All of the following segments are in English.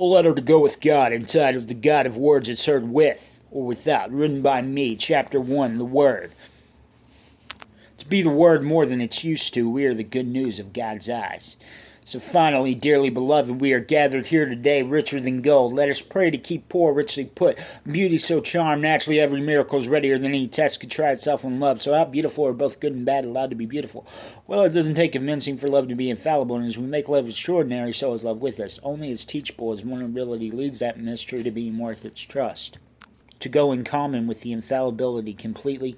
A letter to go with God, entitled The God of Words It's Heard With or Without, written by me, Chapter 1, The Word. To be the Word more than it's used to, we are the good news of God's eyes. So finally, dearly beloved, we are gathered here today, richer than gold. Let us pray to keep poor richly put. Beauty so charmed, naturally every miracle is readier than any test could try itself in love. So how beautiful are both good and bad allowed to be beautiful? Well, it doesn't take convincing for love to be infallible, and as we make love extraordinary, so is love with us. Only as teachable as vulnerability leads that mystery to being worth its trust. To go in common with the infallibility completely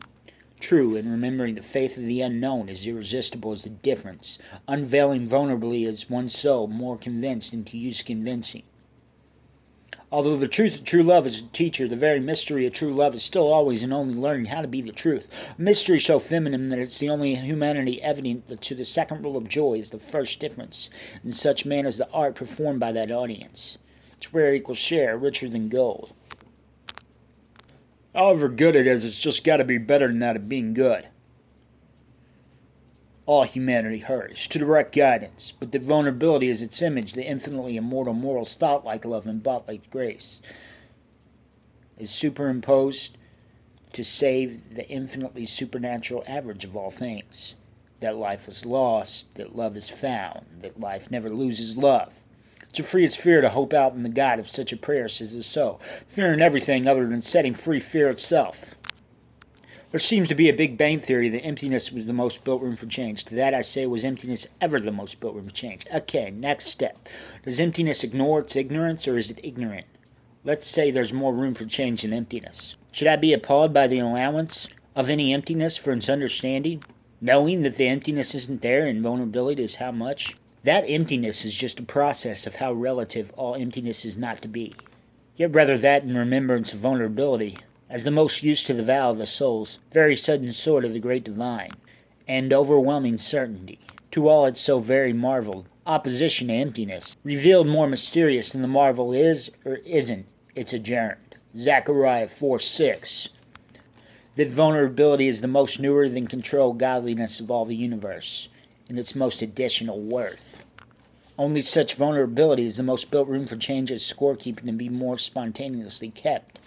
true, and remembering the faith of the unknown is irresistible as the difference, unveiling vulnerably as one's soul, more convinced than to use convincing. Although the truth of true love is a teacher, the very mystery of true love is still always and only learning how to be the truth. A mystery so feminine that it's the only humanity evident that to the second rule of joy is the first difference, in such man as the art performed by that audience. It's rare equal share, richer than gold. However good it is, it's just got to be better than that of being good. All humanity hurries to direct guidance, but the vulnerability is its image, the infinitely immortal morals thought like love and bought like grace, is superimposed to save the infinitely supernatural average of all things. That life is lost, that love is found, that life never loses love. To free is fear to hope out in the God of such a prayer, says the soul. Fear in everything other than setting free fear itself. There seems to be a Big Bang theory that emptiness was the most built room for change. To that I say, was emptiness ever the most built room for change? Okay, next step. Does emptiness ignore its ignorance, or is it ignorant? Let's say there's more room for change than emptiness. Should I be appalled by the allowance of any emptiness for its understanding, knowing that the emptiness isn't there and vulnerability is how much? That emptiness is just a process of how relative all emptiness is not to be. Yet rather that in remembrance of vulnerability, as the most use to the vow of the soul's very sudden sort of the great divine, and overwhelming certainty, to all it's so very marveled, opposition to emptiness, revealed more mysterious than the marvel is or isn't, it's adjourned. Zechariah 4:6. That vulnerability is the most newer than controlled godliness of all the universe, and its most additional worth. Only such vulnerability is the most built room for change as scorekeeping to be more spontaneously kept.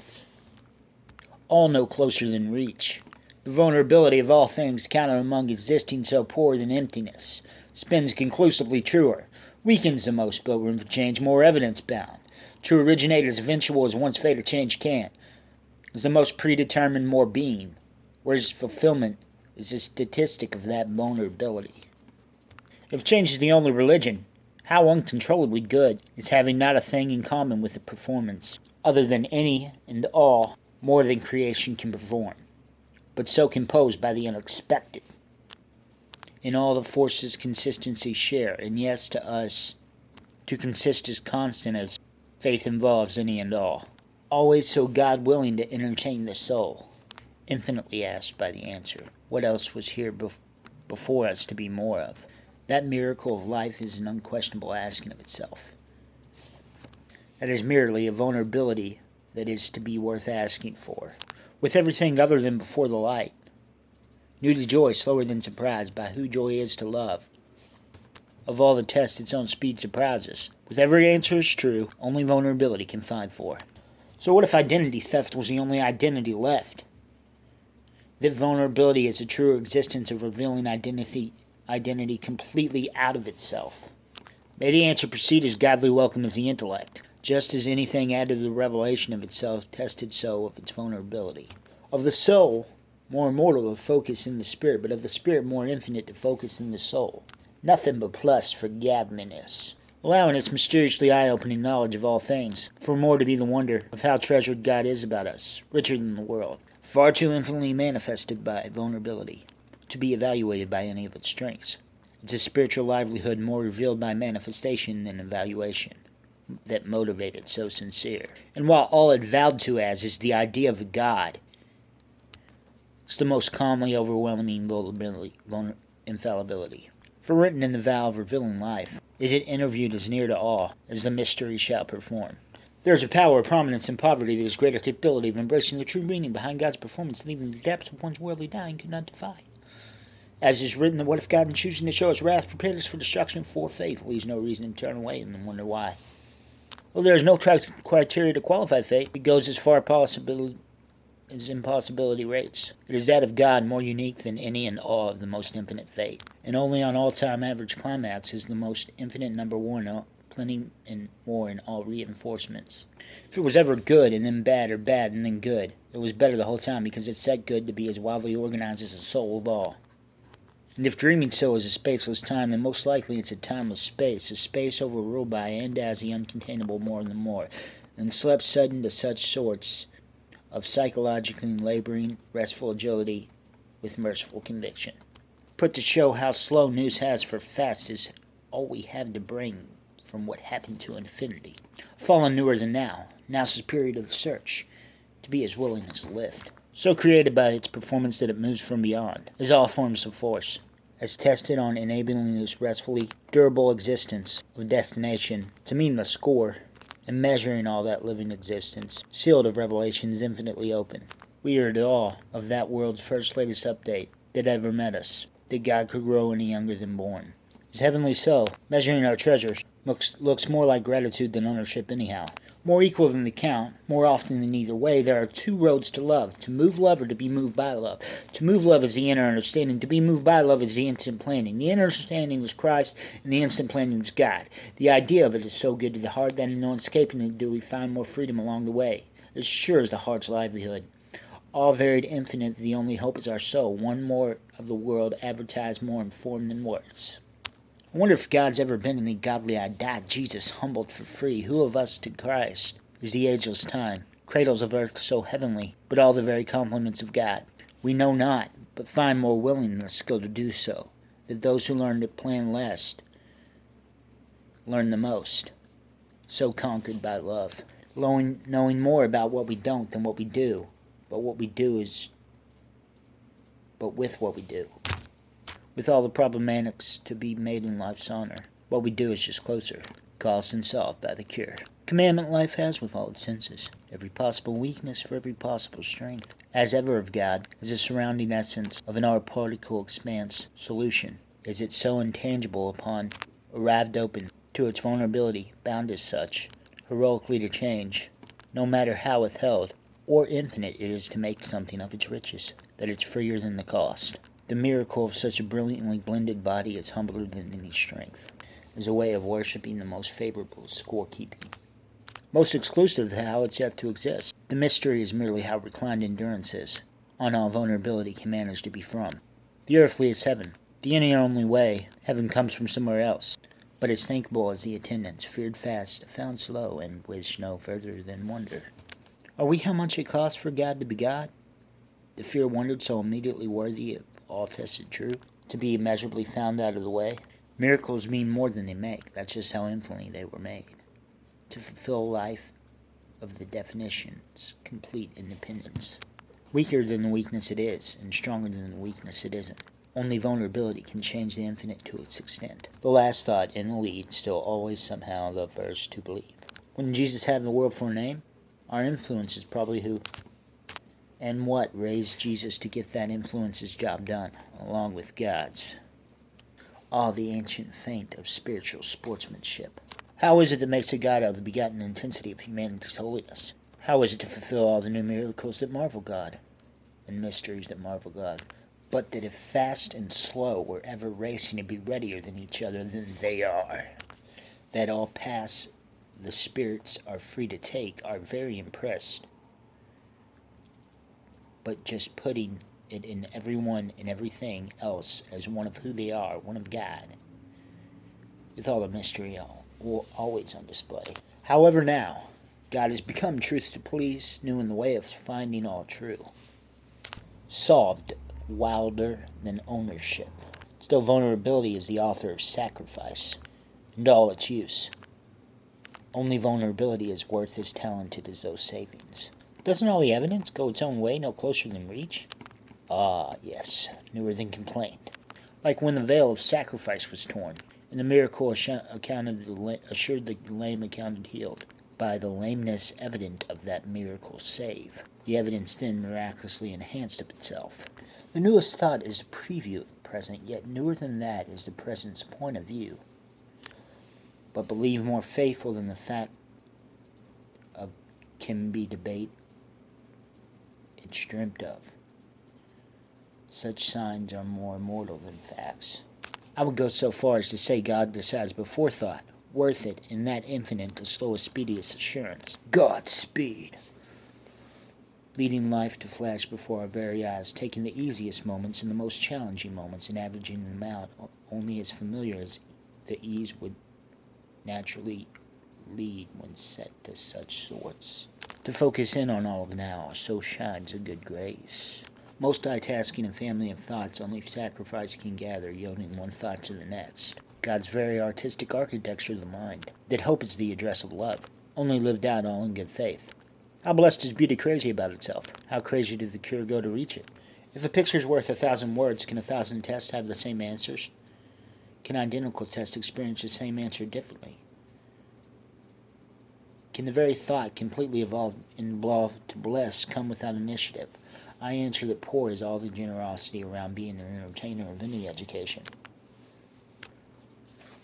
All no closer than reach. The vulnerability of all things counted among existing so poor than emptiness spins conclusively truer, weakens the most built room for change, more evidence-bound. To originate as eventual as one's fate of change can, is the most predetermined more being, whereas fulfillment is a statistic of that vulnerability. If change is the only religion, how uncontrollably good is having not a thing in common with the performance, other than any and all more than creation can perform, but so composed by the unexpected. In all the forces consistency share, and yes, to us, to consist as constant as faith involves any and all. Always so God willing to entertain the soul, infinitely asked by the answer, what else was here before us to be more of? That miracle of life is an unquestionable asking of itself. That is merely a vulnerability that is to be worth asking for, with everything other than before the light. New to joy, slower than surprise, by who joy is to love. Of all the tests, its own speed surprises. With every answer is true, only vulnerability can find for. So what if identity theft was the only identity left? That vulnerability is a truer existence of revealing identity completely out of itself. May the answer proceed as godly welcome as the intellect, just as anything added to the revelation of itself tested so of its vulnerability. Of the soul, more immortal to focus in the spirit, but of the spirit more infinite to focus in the soul. Nothing but plus for godliness, allowing its mysteriously eye-opening knowledge of all things, for more to be the wonder of how treasured God is about us, richer than the world, far too infinitely manifested by vulnerability, to be evaluated by any of its strengths. It's a spiritual livelihood more revealed by manifestation than evaluation, that motivated so sincere. And while all it vowed to as is the idea of a God, it's the most calmly overwhelming infallibility. For written in the vow of revealing life, is it interviewed as near to awe as the mystery shall perform. There is a power of prominence in poverty that is greater capability of embracing the true meaning behind God's performance than even the depths of one's worldly dying could not defy. As is written, that what if God, in choosing to show us wrath, prepared us for destruction for faith, leaves no reason to turn away and wonder why. Well, there is no criteria to qualify fate. It goes as far as impossibility rates. It is that of God, more unique than any and all of the most infinite fate. And only on all-time average climax is the most infinite number one, plenty and more in all reinforcements. If it was ever good and then bad, or bad and then good, it was better the whole time because it set good to be as wildly organized as the soul of all. And if dreaming so is a spaceless time, then most likely it's a timeless space, a space overruled by and as the uncontainable more than more, and slept sudden to such sorts of psychologically laboring, restful agility with merciful conviction. Put to show how slow news has for fast is all we have to bring from what happened to infinity. Fallen newer than now, now's his period of search, to be as willing as lift. So created by its performance that it moves from beyond, as all forms of force, as tested on enabling this restfully durable existence of destination to mean the score, and measuring all that living existence, sealed of revelations infinitely open. We are at awe of that world's first latest update that ever met us, that God could grow any younger than born. As heavenly so, measuring our treasures, looks more like gratitude than ownership anyhow. More equal than the count, more often than either way, there are two roads to love. To move love or to be moved by love. To move love is the inner understanding. To be moved by love is the instant planning. The inner understanding is Christ, and the instant planning is God. The idea of it is so good to the heart that in no escaping it do we find more freedom along the way, as sure as the heart's livelihood. All varied infinite, the only hope is our soul, one more of the world advertised more in form than words. I wonder if God's ever been any godly-eyed died Jesus humbled for free. Who of us to Christ is the ageless time, cradles of earth so heavenly, but all the very compliments of God? We know not, but find more willing the skill to do so, that those who learn to plan lest learn the most, so conquered by love, knowing more about what we don't than what we do, but what we do is with what we do. With all the problematics to be made in life's honor, what we do is just closer, caused and solved by the cure. Commandment life has with all its senses, every possible weakness for every possible strength, as ever of God, as a surrounding essence of an all-particle expanse solution, is it so intangible upon arrived open to its vulnerability, bound as such, heroically to change, no matter how withheld, or infinite it is to make something of its riches, that it's freer than the cost. The miracle of such a brilliantly blended body is humbler than any strength, as a way of worshipping the most favorable scorekeeping, most exclusive of how it's yet to exist. The mystery is merely how reclined endurance is, on all vulnerability can manage to be from. The earthly is heaven. The any only way, heaven comes from somewhere else, but as thinkable as the attendants, feared fast, found slow, and wished no further than wonder. Are we how much it costs for God to be God? The fear wondered so immediately worthy of all tested true, to be immeasurably found out of the way. Miracles mean more than they make. That's just how infinitely they were made. To fulfill life of the definition's complete independence. Weaker than the weakness it is, and stronger than the weakness it isn't. Only vulnerability can change the infinite to its extent. The last thought in the lead, still always somehow the first to believe. Wouldn't Jesus have the world for a name? Our influence is probably who and what raised Jesus to get that influence's job done, along with God's. All the ancient feint of spiritual sportsmanship. How is it that makes a God out of the begotten intensity of humanity's holiness? How is it to fulfill all the new miracles that marvel God, and mysteries that marvel God? But that if fast and slow were ever racing to be readier than each other than they are, that all pass the spirits are free to take, are very impressed, but just putting it in everyone and everything else as one of who they are, one of God, with all the mystery always on display. However now, God has become truth to please, new in the way of finding all true, solved wilder than ownership. Still vulnerability is the author of sacrifice, and all its use. Only vulnerability is worth as talented as those savings. Doesn't all the evidence go its own way, no closer than reach? Ah, yes, newer than complaint. Like when the veil of sacrifice was torn, and the miracle assured the lame accounted healed, by the lameness evident of that miracle save. The evidence then miraculously enhanced of itself. The newest thought is a preview of the present, yet newer than that is the present's point of view. But believe more faithful than the fact can be debate it's dreamt of. Such signs are more immortal than facts. I would go so far as to say God decides before thought, worth it in that infinite the slowest speediest assurance. Godspeed! Leading life to flash before our very eyes, taking the easiest moments and the most challenging moments and averaging them out only as familiar as the ease would naturally lead when set to such sorts. To focus in on all of now, so shines a good grace. Multitasking and family of thoughts only sacrifice can gather, yielding one thought to the next. God's very artistic architecture of the mind, that hope is the address of love, only lived out all in good faith. How blessed is beauty crazy about itself? How crazy did the cure go to reach it? If a picture's worth 1,000 words, can 1,000 tests have the same answers? Can identical tests experience the same answer differently? Can the very thought completely evolved to bless come without initiative? I answer that poor is all the generosity around being an entertainer of any education.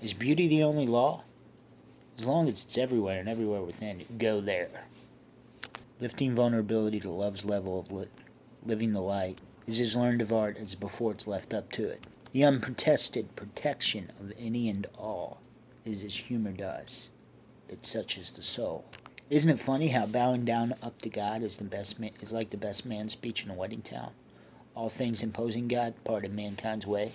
Is beauty the only law? As long as it's everywhere and everywhere within, go there. Lifting vulnerability to love's level of living the light is as learned of art as before it's left up to it. The unprotested protection of any and all is as humor does, that such is the soul. Isn't it funny how bowing down up to God is like the best man's speech in a wedding town? All things imposing God, part of mankind's way.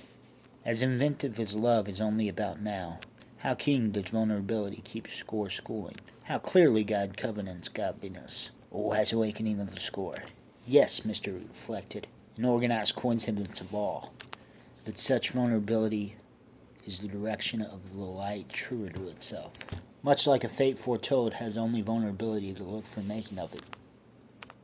As inventive as love is only about now, how keen does vulnerability keep score schooling? How clearly God covenants godliness. Oh, has awakening of the score. Yes, Mr. Root reflected, an organized coincidence of all, that such vulnerability is the direction of the light truer to itself. Much like a fate foretold has only vulnerability to look for making of it.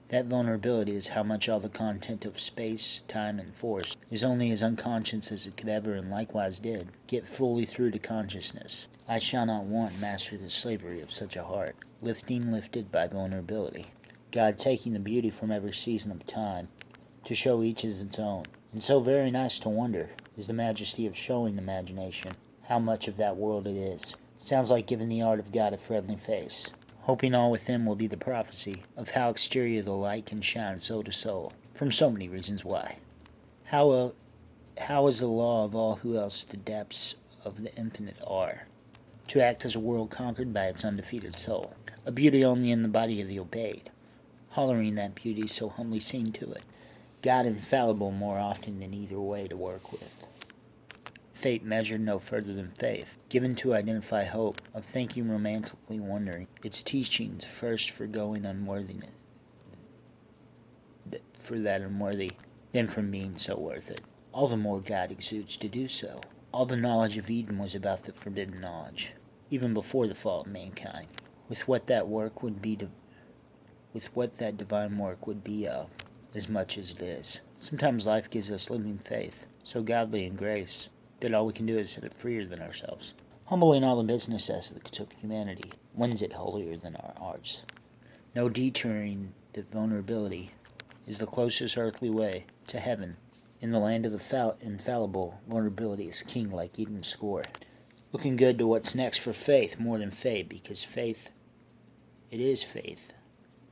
That vulnerability is how much all the content of space, time, and force is only as unconscious as it could ever, and likewise did, get fully through to consciousness. I shall not want master the slavery of such a heart, lifted by vulnerability. God taking the beauty from every season of time, to show each as its own. And so very nice to wonder is the majesty of showing imagination how much of that world it is. Sounds like giving the art of God a friendly face, hoping all within will be the prophecy of how exterior the light can shine soul to soul, from so many reasons why. How is the law of all who else the depths of the infinite are, to act as a world conquered by its undefeated soul, a beauty only in the body of the obeyed, hollering that beauty so humbly seen to it, God infallible more often than either way to work with. Fate measured no further than faith, given to identify hope, of thinking romantically wondering, its teachings first forgoing unworthiness, for that unworthy, then from being so worth it. All the more God exudes to do so. All the knowledge of Eden was about the forbidden knowledge, even before the fall of mankind, with what that divine work would be of, as much as it is. Sometimes life gives us living faith, so godly in grace, that all we can do is set it freer than ourselves. Humble in all the business ethics of humanity, wins it holier than our arts. No detouring that vulnerability is the closest earthly way to heaven. In the land of the infallible, vulnerability is king like Eden's score. Looking good to what's next for faith more than fate, because it is faith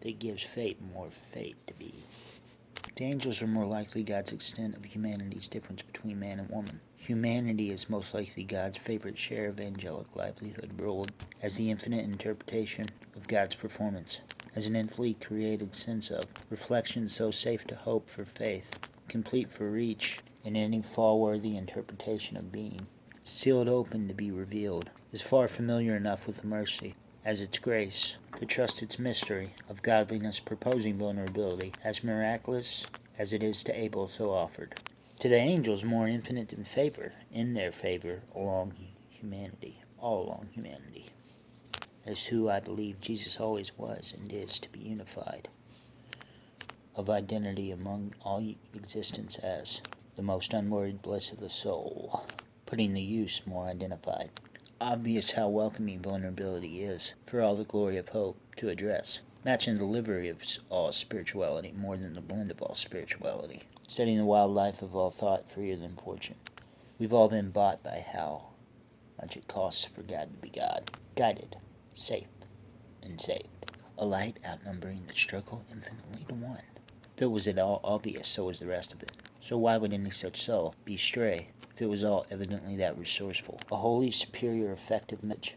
that gives fate more fate to be. The angels are more likely God's extent of humanity's difference between man and woman. Humanity is most likely God's favorite share of angelic livelihood, ruled as the infinite interpretation of God's performance, as an infinitely created sense of reflection so safe to hope for faith, complete for reach in any fall-worthy interpretation of being, sealed open to be revealed, is far familiar enough with mercy as its grace, to trust its mystery of godliness proposing vulnerability, as miraculous as it is to Abel so offered. To the angels more infinite in favor, in their favor, all along humanity, as who I believe Jesus always was and is to be unified, of identity among all existence as the most unworried bliss of the soul, putting the use more identified. Obvious how welcoming vulnerability is, for all the glory of hope, to address, matching the delivery of all spirituality more than the blend of all spirituality, setting the wild life of all thought freer than fortune. We've all been bought by how much it costs for God to be God, guided, safe, and saved. a light outnumbering the struggle infinitely to one. If it was at all obvious, so was the rest of it. So why would any such soul be stray if it was all evidently that resourceful? A wholly superior effective message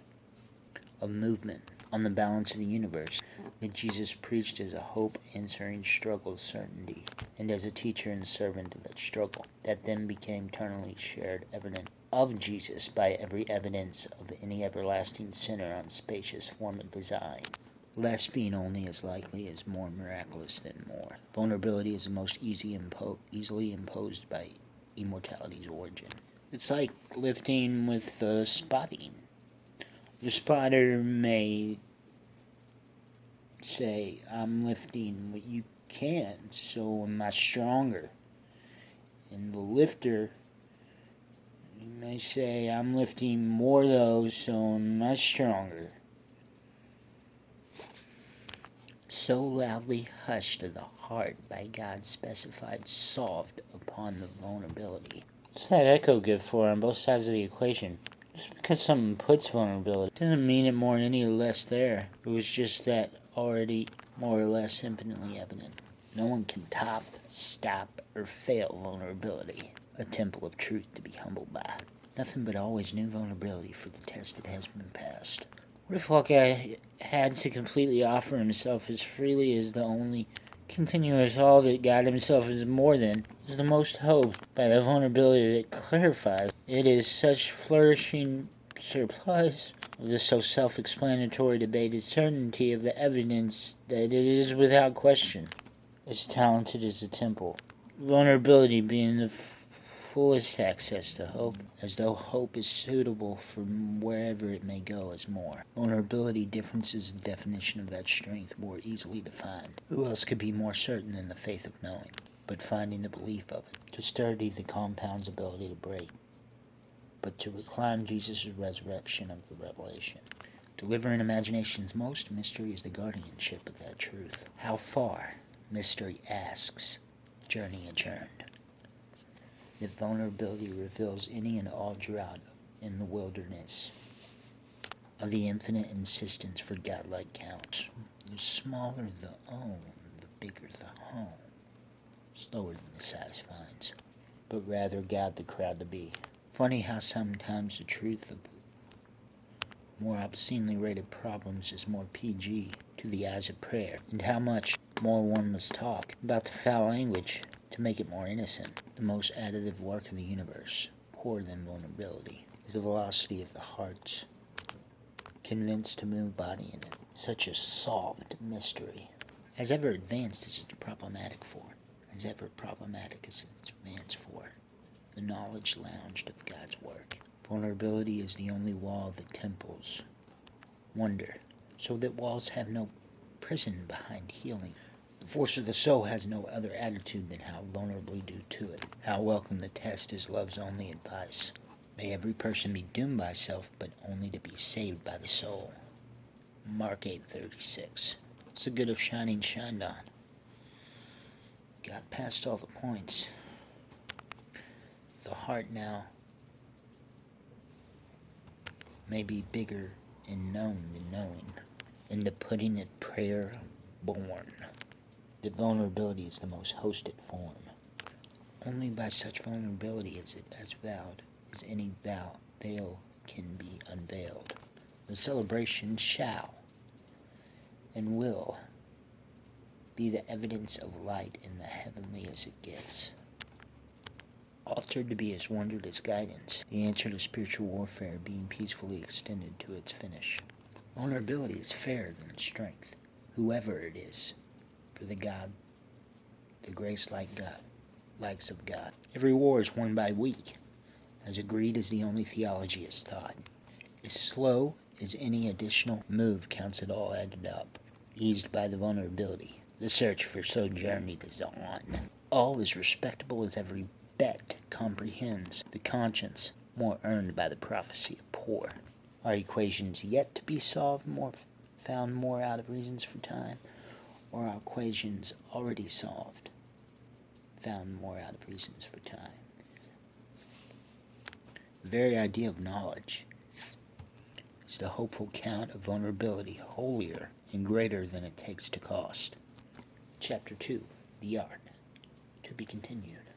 of movement on the balance of the universe that Jesus preached as a hope answering struggle certainty, and as a teacher and servant of that struggle, that then became eternally shared evidence of Jesus by every evidence of any everlasting sinner on spacious form of design. Less being only as likely as more miraculous than more. Vulnerability is the most easily imposed by immortality's origin. It's like lifting with spotting. The spotter may say, I'm lifting what you can, so am I stronger. And the lifter may say, I'm lifting more though, so am I stronger. So loudly hushed of the heart by God specified, solved upon the vulnerability. What's that echo good for on both sides of the equation? Just because someone puts vulnerability doesn't mean it more any less there. It was just that already more or less infinitely evident. No one can top, stop, or fail vulnerability, a temple of truth to be humbled by. Nothing but always new vulnerability for the test that has been passed. What if Hawkeye had to completely offer himself as freely as the only continuous all that God himself is more than, is the most hope by the vulnerability that clarifies it is such flourishing surplus of the so self-explanatory debated certainty of the evidence that it is without question as talented as the temple. Vulnerability being the fullest access to hope, as though hope is suitable from wherever it may go as more. Vulnerability differences the definition of that strength more easily defined. Who else could be more certain than the faith of knowing, but finding the belief of it, to sturdy the compound's ability to break, but to recline Jesus' resurrection of the revelation. Delivering imagination's most mystery is the guardianship of that truth. How far? Mystery asks, journey adjourned. That vulnerability reveals any and all drought in the wilderness of the infinite insistence for godlike counts. The smaller the own, the bigger the home. Slower than the size finds, but rather God the crowd to be. Funny how sometimes the truth of more obscenely rated problems is more PG to the eyes of prayer, and how much more one must talk about the foul language to make it more innocent. The most additive work of the universe, poorer than vulnerability, is the velocity of the heart's convinced to move body in it. Such a solved mystery. As ever advanced as it's problematic for, as ever problematic as it's advanced for, the knowledge lounged of God's work. Vulnerability is the only wall that temples wonder, so that walls have no prison behind healing. The force of the soul has no other attitude than how vulnerably due to it. How welcome the test is love's only advice. May every person be doomed by self, but only to be saved by the soul. Mark 8:36. What's the good of shining shined on? Got past all the points. The heart now may be bigger in known than knowing, in the putting it prayer born. That vulnerability is the most hosted form. Only by such vulnerability is it as vowed as any veil can be unveiled. The celebration shall and will be the evidence of light in the heavenly as it gets. Altered to be as wondered as guidance, the answer to spiritual warfare being peacefully extended to its finish. Vulnerability is fairer than strength, whoever it is, for the grace-like God, likes of God. Every war is won by weak, as agreed as the only theology is taught. As slow as any additional move counts it all added up, eased by the vulnerability. The search for sojourney is on. All is respectable as every bet comprehends the conscience more earned by the prophecy of poor. Are equations yet to be solved found more out of reasons for time, or are equations already solved found more out of reasons for time? The very idea of knowledge is the hopeful count of vulnerability holier and greater than it takes to cost. Chapter 2, The Art, to be continued.